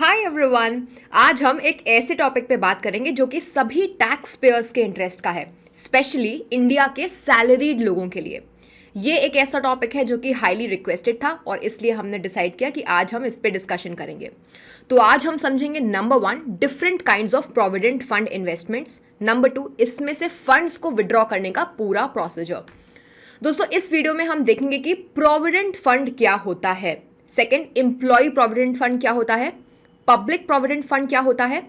Hi everyone. आज हम एक ऐसे टॉपिक पे बात करेंगे जो कि सभी टैक्स पेयर्स के इंटरेस्ट का है, स्पेशली इंडिया के सैलरीड लोगों के लिए। ये एक ऐसा टॉपिक है जो कि हाईली रिक्वेस्टेड था और इसलिए हमने डिसाइड किया कि आज हम इस पे डिस्कशन करेंगे। तो आज हम समझेंगे number 1 different kinds of provident fund investments, number 2 इसमें से फंड्स को विड्रॉ करने का पूरा प्रोसीजर। दोस्तों इस वीडियो में हम देखेंगे कि प्रोविडेंट फंड क्या होता है, सेकंड एम्प्लॉय प्रोविडेंट फंड क्या होता है, पब्लिक प्रोविडेंट फंड क्या होता है,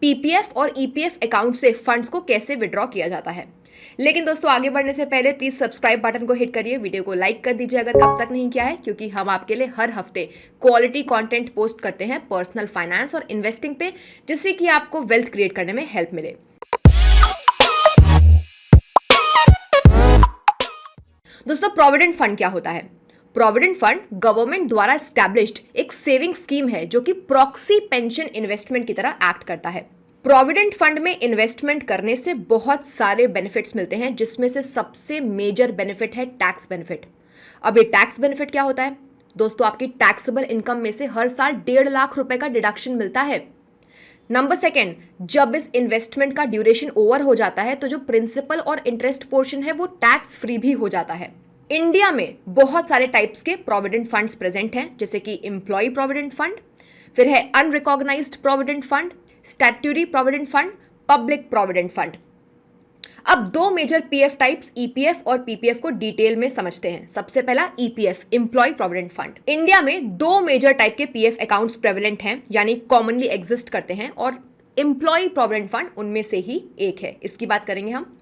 पीपीएफ और ईपीएफ अकाउंट से फंड्स को कैसे विड्रॉ किया जाता है। लेकिन दोस्तों आगे बढ़ने से पहले प्लीज सब्सक्राइब बटन को हिट करिए, वीडियो को लाइक कर दीजिए अगर अब तक नहीं किया है, क्योंकि हम आपके लिए हर हफ्ते क्वालिटी कंटेंट पोस्ट करते हैं पर्सनल फाइनेंस और इन्वेस्टिंग पे, जिससे कि आपको वेल्थ क्रिएट करने में हेल्प मिले। दोस्तों प्रोविडेंट फंड क्या होता है? प्रोविडेंट फंड गवर्नमेंट द्वारा एस्टैब्लिश्ड एक सेविंग स्कीम है जो कि प्रॉक्सी पेंशन इन्वेस्टमेंट की तरह एक्ट करता है। प्रोविडेंट फंड में इन्वेस्टमेंट करने से बहुत सारे बेनिफिट्स मिलते हैं, जिसमें से सबसे मेजर बेनिफिट है टैक्स बेनिफिट। अब ये टैक्स बेनिफिट क्या होता है? दोस्तों आपकी टैक्सेबल इनकम में से हर साल 1.5 लाख रुपए का डिडक्शन मिलता है। नंबर सेकेंड, जब इस इन्वेस्टमेंट का ड्यूरेशन ओवर हो जाता है तो जो प्रिंसिपल और इंटरेस्ट पोर्शन है वो टैक्स फ्री भी हो जाता है। इंडिया में बहुत सारे टाइप्स के प्रोविडेंट फंड्स प्रेजेंट हैं, जैसे कि एम्प्लॉय प्रोविडेंट फंड, फिर है unrecognised provident fund, statutory provident fund, public provident fund. अब दो मेजर पीएफ टाइप्स ईपीएफ और पीपीएफ को डिटेल में समझते हैं। सबसे पहला EPF, employ provident fund. India में दो मेजर टाइप के पीएफ अकाउंट्स प्रेवलेंट हैं, यानी कॉमनली एग्जिस्ट करते हैं, और एम्प्लॉय प्रोविडेंट फंड उनमें से ही एक है। इसकी बात करेंगे हम।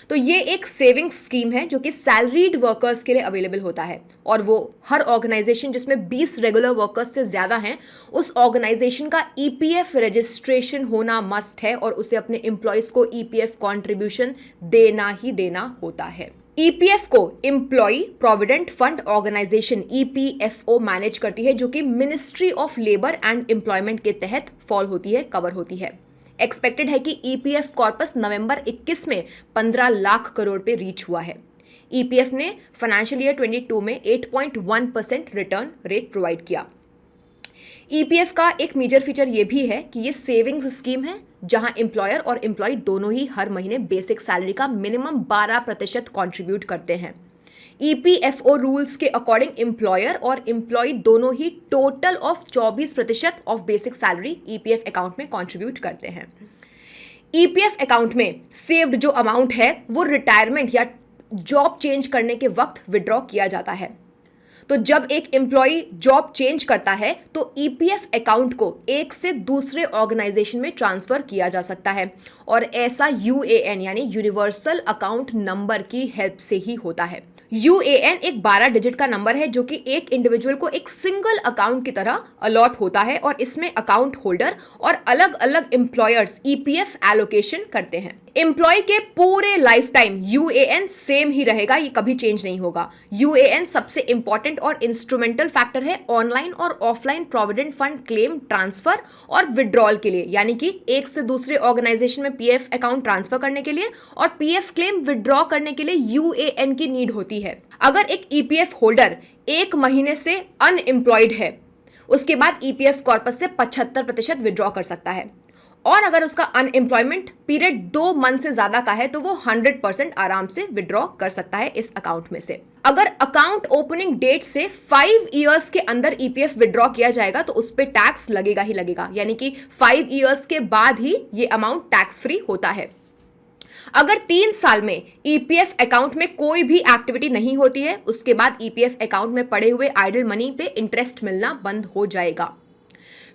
तो ये एक सेविंग स्कीम है जो कि सैलरीड वर्कर्स के लिए अवेलेबल होता है, और वो हर ऑर्गेनाइजेशन जिसमें 20 रेगुलर वर्कर्स से ज्यादा हैं, उस ऑर्गेनाइजेशन का ईपीएफ रजिस्ट्रेशन होना मस्ट है और उसे अपने एम्प्लॉयज को ईपीएफ कंट्रीब्यूशन देना ही देना होता है। ईपीएफ को employ provident fund organisation EPFO manage करती है, जो कि ministry of labour and employment के तहत फॉल होती है, कवर होती है। एक्सपेक्टेड है कि ईपीएफ कॉर्पस नवंबर 21 में 15 लाख करोड़ पे रीच हुआ है। ईपीएफ ने फाइनेंशियल ईयर 22 में 8.1% रिटर्न रेट प्रोवाइड किया। ईपीएफ का एक मेजर फीचर ये भी है कि ये सेविंग्स स्कीम है, जहां एम्प्लॉयर और एम्प्लॉय दोनों ही हर महीने बेसिक सैलरी का मिनिमम 12% कॉन्ट्रीब्यूट करते हैं। ईपीएफओ रूल्स के अकॉर्डिंग एम्प्लॉयर और एम्प्लॉय दोनों ही total of 24% of basic salary EPF account में कंट्रीब्यूट करते हैं। ईपीएफ अकाउंट में सेव्ड जो अमाउंट है वो रिटायरमेंट या जॉब चेंज करने के वक्त विड्रॉ किया जाता है। तो जब एक एम्प्लॉय जॉब चेंज करता है तो ईपीएफ अकाउंट को एक से दूसरे ऑर्गेनाइजेशन में ट्रांसफर किया जा सकता है, और ऐसा यूएएन यानी यूनिवर्सल अकाउंट नंबर की हेल्प से ही होता है। यूएएन एक 12 डिजिट का नंबर है जो कि एक इंडिविजुअल को एक सिंगल अकाउंट की तरह अलॉट होता है, और इसमें अकाउंट होल्डर और अलग अलग एम्प्लॉयर्स ईपीएफ एलोकेशन करते हैं। एम्प्लॉय के पूरे लाइफ टाइम यूएएन सेम ही रहेगा, ये कभी चेंज नहीं होगा। यूएएन सबसे इंपॉर्टेंट और इंस्ट्रूमेंटल फैक्टर है ऑनलाइन और offline provident fund claim transfer और विड्रॉल के लिए, यानी कि एक से दूसरे ऑर्गेनाइजेशन में पीएफ अकाउंट ट्रांसफर करने के लिए और पीएफ क्लेम विड्रॉ करने के लिए यूएएन की नीड होती है। अगर एक ईपीएफ होल्डर 1 महीने से अनएम्प्लॉयड है, उसके बाद ईपीएफ कॉर्पस से 75% विड्रॉ कर सकता है, और अगर उसका अनएम्प्लॉयमेंट पीरियड 2 मंथ से ज्यादा का है तो वो 100% आराम से विड्रॉ कर सकता है इस अकाउंट में से। अगर अकाउंट ओपनिंग डेट से 5 इयर्स के अंदर ईपीएफ विड्रॉ किया जाएगा तो उस पर टैक्स लगेगा ही लगेगा, यानी कि 5 इयर्स के बाद ही ये अमाउंट टैक्स फ्री होता है। अगर 3 साल में ईपीएफ अकाउंट में कोई भी एक्टिविटी नहीं होती है, उसके बाद ईपीएफ अकाउंट में पड़े हुए आइडल मनी पे इंटरेस्ट मिलना बंद हो जाएगा।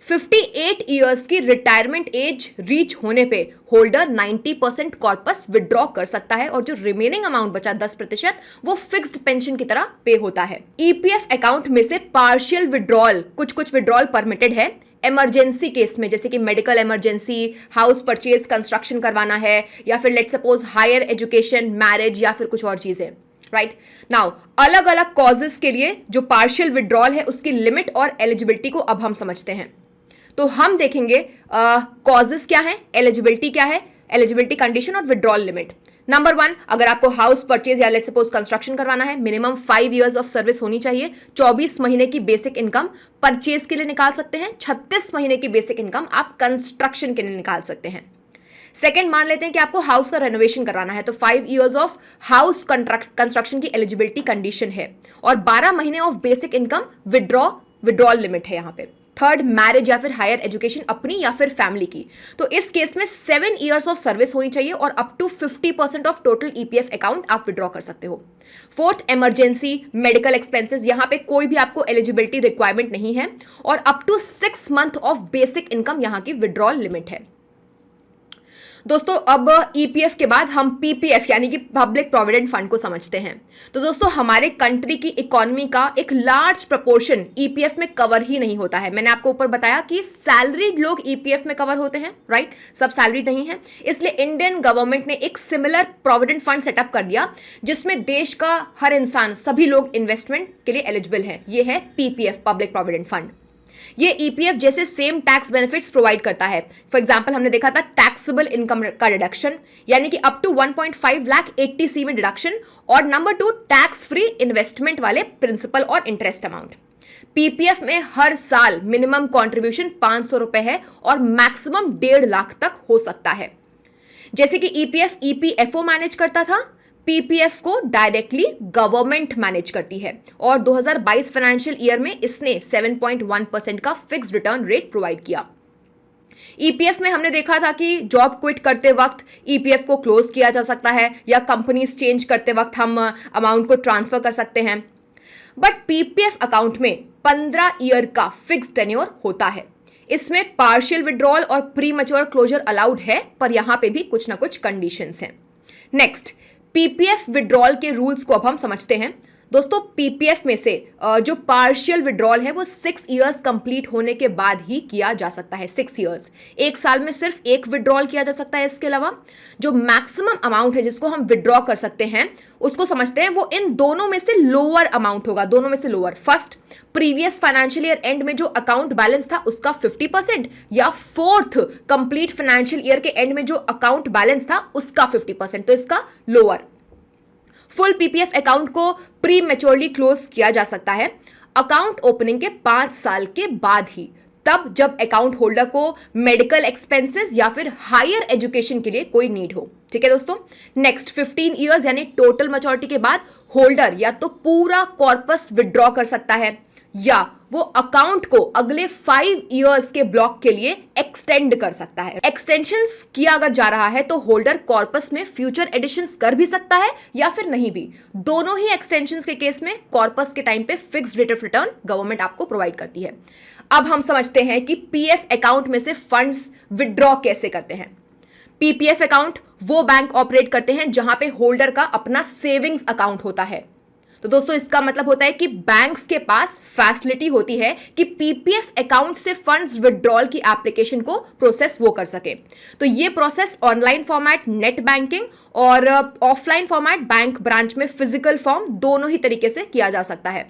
58 इयर्स की रिटायरमेंट एज रीच होने पे होल्डर 90% कॉर्पस विड्रॉ कर सकता है, और जो रिमेनिंग अमाउंट बचा 10% वो फिक्स्ड पेंशन की तरह पे होता है। ईपीएफ अकाउंट में से पार्शियल विड्रॉल, कुछ विड्रॉल परमिटेड है इमरजेंसी केस में, जैसे कि medical emergency, house purchase construction करवाना है, या फिर let's suppose higher education, marriage, या फिर कुछ और चीजें। राइट नाउ अलग अलग कॉजेस के लिए जो पार्शियल विड्रॉल है उसकी लिमिट और एलिजिबिलिटी को अब हम समझते हैं। तो हम देखेंगे कॉजेस क्या है, एलिजिबिलिटी क्या है, एलिजिबिलिटी कंडीशन और विड्रॉल लिमिट। नंबर 1, अगर आपको हाउस परचेज या लेट्स सपोज कंस्ट्रक्शन करवाना है, मिनिमम 5 इयर्स ऑफ सर्विस होनी चाहिए। 24 महीने की बेसिक इनकम परचेज के लिए निकाल सकते हैं, 36 महीने की बेसिक इनकम आप कंस्ट्रक्शन के लिए निकाल सकते हैं। सेकंड, मान लेते हैं कि आपको हाउस का रेनोवेशन करवाना है, तो 5 इयर्स ऑफ हाउस कंस्ट्रक्शन की एलिजिबिलिटी कंडीशन है और 12 महीने of basic income withdrawal limit है यहां पे। थर्ड, मैरिज या फिर हायर एजुकेशन अपनी या फिर फैमिली की, तो इस केस में 7 इयर्स ऑफ सर्विस होनी चाहिए और up to 50% of total EPF account आप विड्रॉ कर सकते हो। फोर्थ, इमरजेंसी मेडिकल एक्सपेंसेस, यहां पे कोई भी आपको एलिजिबिलिटी रिक्वायरमेंट नहीं है और up to 6 month of basic income यहां की विड्रॉल लिमिट है। दोस्तों, अब ईपीएफ के बाद हम पीपीएफ यानी कि पब्लिक प्रोविडेंट फंड को समझते हैं। तो दोस्तों, हमारे कंट्री की इकोनॉमी का एक लार्ज प्रपोर्शन ईपीएफ में कवर ही नहीं होता है। मैंने आपको ऊपर बताया कि सैलरीड लोग ईपीएफ में कवर होते हैं, राइट, सब सैलरीड नहीं है। इसलिए इंडियन गवर्नमेंट ने एक सिमिलर प्रोविडेंट फंड सेटअप कर दिया जिसमें देश का हर इंसान, सभी लोग इन्वेस्टमेंट के लिए एलिजिबल है। ये है पीपीएफ, पब्लिक प्रोविडेंट फंड। ये ईपीएफ जैसे सेम टैक्स बेनिफिट्स प्रोवाइड करता है। फॉर एग्जांपल, हमने देखा था टैक्सेबल इनकम का डिडक्शन, यानी कि अप टू 1.5 लाख 80C में डिडक्शन, और नंबर 2, टैक्स फ्री इन्वेस्टमेंट वाले प्रिंसिपल और इंटरेस्ट अमाउंट। पीपीएफ में हर साल मिनिमम कॉन्ट्रीब्यूशन 500 रुपए है और मैक्सिमम 1.5 लाख तक हो सकता है। जैसे कि ईपीएफ ईपीएफओ मैनेज करता था, पीपीएफ को डायरेक्टली गवर्नमेंट मैनेज करती है और 2022 फाइनेंशियल ईयर में इसने 7.1% का फिक्स्ड रिटर्न रेट प्रोवाइड किया। ईपीएफ में हमने देखा था कि जॉब क्विट करते वक्त ईपीएफ को क्लोज किया जा सकता है या कंपनीज चेंज करते वक्त हम अमाउंट को ट्रांसफर कर सकते हैं, बट पीपीएफ अकाउंट में 15 ईयर का फिक्स्ड टेन्योर होता है। इसमें पार्शियल विड्रॉल और प्री मैच्योर क्लोजर अलाउड है, पर यहां पे भी कुछ ना कुछ कंडीशंस हैं। नेक्स्ट, पीपीएफ विड्रॉल के रूल्स को अब हम समझते हैं। दोस्तों, पीपीएफ में से जो पार्शियल विड्रॉल है वो 6 इयर्स कंप्लीट होने के बाद ही किया जा सकता है। 6 इयर्स, एक साल में सिर्फ एक विड्रॉल किया जा सकता है। इसके अलावा जो मैक्सिमम अमाउंट है जिसको हम विड्रॉ कर सकते हैं उसको समझते हैं, वो इन दोनों में से लोअर अमाउंट होगा, दोनों में से lower. First, previous financial year and में जो अकाउंट बैलेंस था उसका 50%, या फोर्थ, कंप्लीट फाइनेंशियल ईयर के एंड में जो अकाउंट बैलेंस था उसका 50%, तो इसका लोअर। फुल पीपीएफ अकाउंट को प्री मैच्योरली क्लोज किया जा सकता है अकाउंट ओपनिंग के 5 साल के बाद ही, तब जब अकाउंट होल्डर को मेडिकल एक्सपेंसेस या फिर हायर एजुकेशन के लिए कोई नीड हो। ठीक है दोस्तों। नेक्स्ट, 15 इयर्स यानी टोटल मैच्योरिटी के बाद होल्डर या तो पूरा कॉर्पस विड्रॉ कर सकता है या वो अकाउंट को अगले 5 इयर्स के ब्लॉक के लिए एक्सटेंड कर सकता है। एक्सटेंशंस किया अगर जा रहा है तो होल्डर कॉर्पस में फ्यूचर एडिशंस कर भी सकता है या फिर नहीं भी। दोनों ही एक्सटेंशंस के केस में कॉर्पस के टाइम पे fixed rate of return government आपको प्रोवाइड करती है। अब हम समझते हैं कि पीएफ अकाउंट में से फंड्स विड्रॉ कैसे करते हैं। पीपीएफ अकाउंट वो बैंक ऑपरेट करते हैं जहां पे होल्डर का अपना सेविंग्स अकाउंट होता है। तो दोस्तों, इसका मतलब होता है कि बैंक्स के पास फैसिलिटी होती है कि पीपीएफ अकाउंट से फंड्स विड्रॉल की एप्लीकेशन को प्रोसेस वो कर सके। तो ये process online format net banking और ऑफलाइन फॉर्मेट बैंक ब्रांच में फिजिकल फॉर्म दोनों ही तरीके से किया जा सकता है।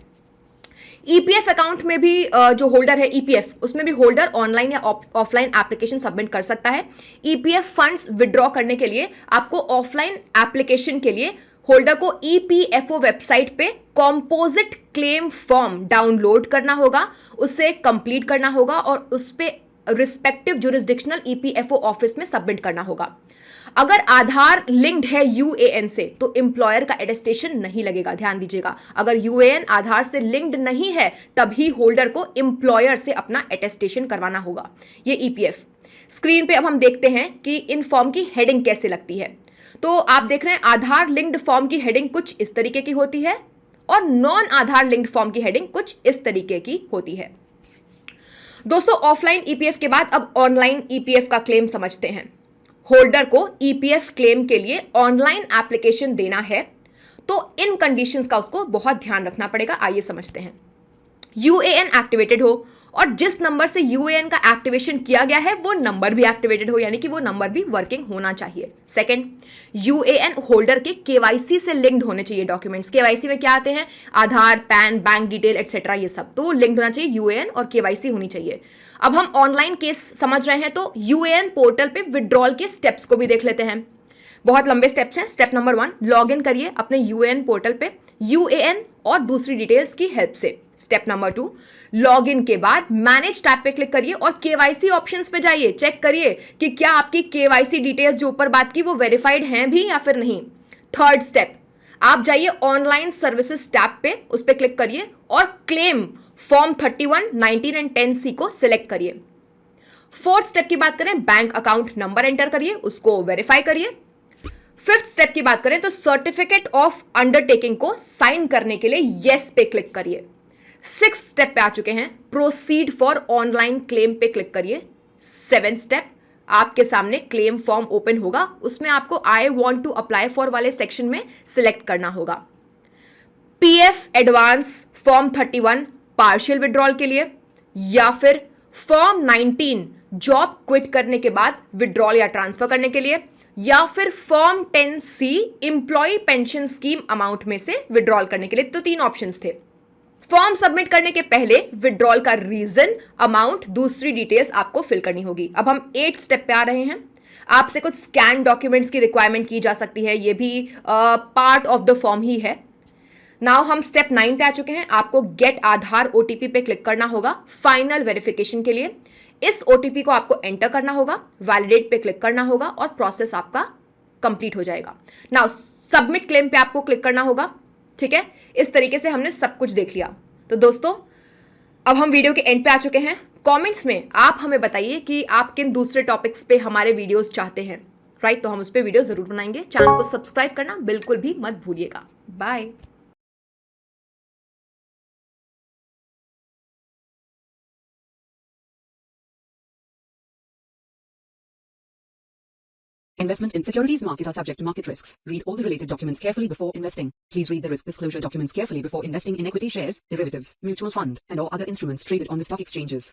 ईपीएफ अकाउंट में भी जो होल्डर है ईपीएफ, उसमें भी होल्डर ऑनलाइन या ऑफलाइन एप्लीकेशन सबमिट कर सकता है। ईपीएफ फंड्स विड्रॉ करने के लिए आपको ऑफलाइन एप्लीकेशन के लिए होल्डर को ईपीएफओ वेबसाइट पे कॉम्पोजिट क्लेम फॉर्म डाउनलोड करना होगा, उसे कंप्लीट करना होगा और उस पे रिस्पेक्टिव जुरिस्डिक्शनल ईपीएफओ ऑफिस में सबमिट करना होगा। अगर आधार लिंक्ड है यूएएन से तो एम्प्लॉयर का एटेस्टेशन नहीं लगेगा, ध्यान दीजिएगा। अगर यूएएन आधार से लिंक्ड नहीं है तभी होल्डर को एम्प्लॉयर से अपना एटेस्टेशन करवाना होगा। ये ईपीएफ। स्क्रीन पे अब हम देखते हैं कि इन फॉर्म की हेडिंग कैसे लगती है। तो आप देख रहे हैं आधार लिंक्ड फॉर्म की हेडिंग कुछ इस तरीके की होती है और नॉन आधार लिंक्ड फॉर्म की हेडिंग कुछ इस तरीके की होती है। दोस्तों, ऑफलाइन ईपीएफ के बाद अब ऑनलाइन ईपीएफ का क्लेम समझते हैं। होल्डर को ईपीएफ क्लेम के लिए ऑनलाइन एप्लीकेशन देना है तो इन कंडीशंस का उसको बहुत ध्यान रखना पड़ेगा। आइए समझते हैं। यूएएन एक्टिवेटेड हो और जिस नंबर से यूएएन का एक्टिवेशन किया गया है वो नंबर भी एक्टिवेटेड हो, यानी कि वो नंबर भी वर्किंग होना चाहिए। सेकंड, यूएएन होल्डर के केवाईसी से लिंक्ड होने चाहिए डॉक्यूमेंट्स। केवाईसी में क्या आते हैं? आधार, पैन, बैंक डिटेल एटसेट्रा, ये सब तो लिंक्ड होना चाहिए यूएएन और केवाईसी होनी चाहिए। अब हम ऑनलाइन केस समझ रहे हैं तो यूएएन पोर्टल पे विड्रॉल के स्टेप्स को भी देख लेते हैं। बहुत लंबे स्टेप्स हैं। स्टेप नंबर 1, लॉग इन करिए अपने यूएएन पोर्टल पे यूएएन और दूसरी डिटेल्स की हेल्प से। स्टेप नंबर 2, लॉग इन के बाद मैनेज टैब पे क्लिक करिए और केवाईसी ऑप्शंस पे जाइए, चेक करिए कि क्या आपकी केवाईसी डिटेल्स जो ऊपर बात की वो वेरीफाइड हैं भी या फिर नहीं। थर्ड स्टेप, आप जाइए ऑनलाइन सर्विसेज टैब पे, उस पर क्लिक करिए और क्लेम फॉर्म 31, 19 एंड 10C को सिलेक्ट करिए। फोर्थ स्टेप की बात करें, बैंक अकाउंट नंबर एंटर करिए, उसको वेरीफाई करिए। फिफ्थ स्टेप की बात करें तो सर्टिफिकेट ऑफ अंडरटेकिंग को साइन करने के लिए येस पे क्लिक करिए। सिक्स्थ स्टेप पे आ चुके हैं, प्रोसीड फॉर ऑनलाइन क्लेम पे क्लिक करिए। सेवेंथ स्टेप, आपके सामने क्लेम फॉर्म ओपन होगा, उसमें आपको I want to apply for वाले सेक्शन में सिलेक्ट करना होगा। PF advance form 31 partial withdrawal के लिए, या फिर फॉर्म 19 जॉब क्विट करने के बाद विड्रॉल या ट्रांसफर करने के लिए, या फिर form 10C employ pension scheme amount में से विड्रॉल करने के लिए। तो 3 ऑप्शंस थे। फॉर्म सबमिट करने के पहले विड्रॉल का रीजन, अमाउंट, दूसरी डिटेल्स आपको फिल करनी होगी। अब हम 8 स्टेप पे आ रहे हैं। आपसे कुछ स्कैन डॉक्यूमेंट्स की रिक्वायरमेंट की जा सकती है, ये भी पार्ट ऑफ द फॉर्म ही है। नाउ हम स्टेप 9 पे आ चुके हैं। आपको गेट आधार ओटीपी पे क्लिक करना होगा फाइनल वेरिफिकेशन के लिए। इस ओटीपी को आपको एंटर करना होगा, वैलिडेट पे क्लिक करना होगा और प्रोसेस आपका कंप्लीट हो जाएगा। नाउ सबमिट क्लेम पे आपको क्लिक करना होगा। ठीक है, इस तरीके से हमने सब कुछ देख लिया। तो दोस्तों, अब हम वीडियो के एंड पे आ चुके हैं। कमेंट्स में आप हमें बताइए कि आप किन दूसरे टॉपिक्स पे हमारे वीडियोस चाहते हैं, राइट? तो हम उस पर वीडियो जरूर बनाएंगे। चैनल को सब्सक्राइब करना बिल्कुल भी मत भूलिएगा। Bye. Investment in securities market are subject to market risks. Read all the related documents carefully before investing. Please read the risk disclosure documents carefully before investing in equity shares, derivatives, mutual fund, and or other instruments traded on the stock exchanges.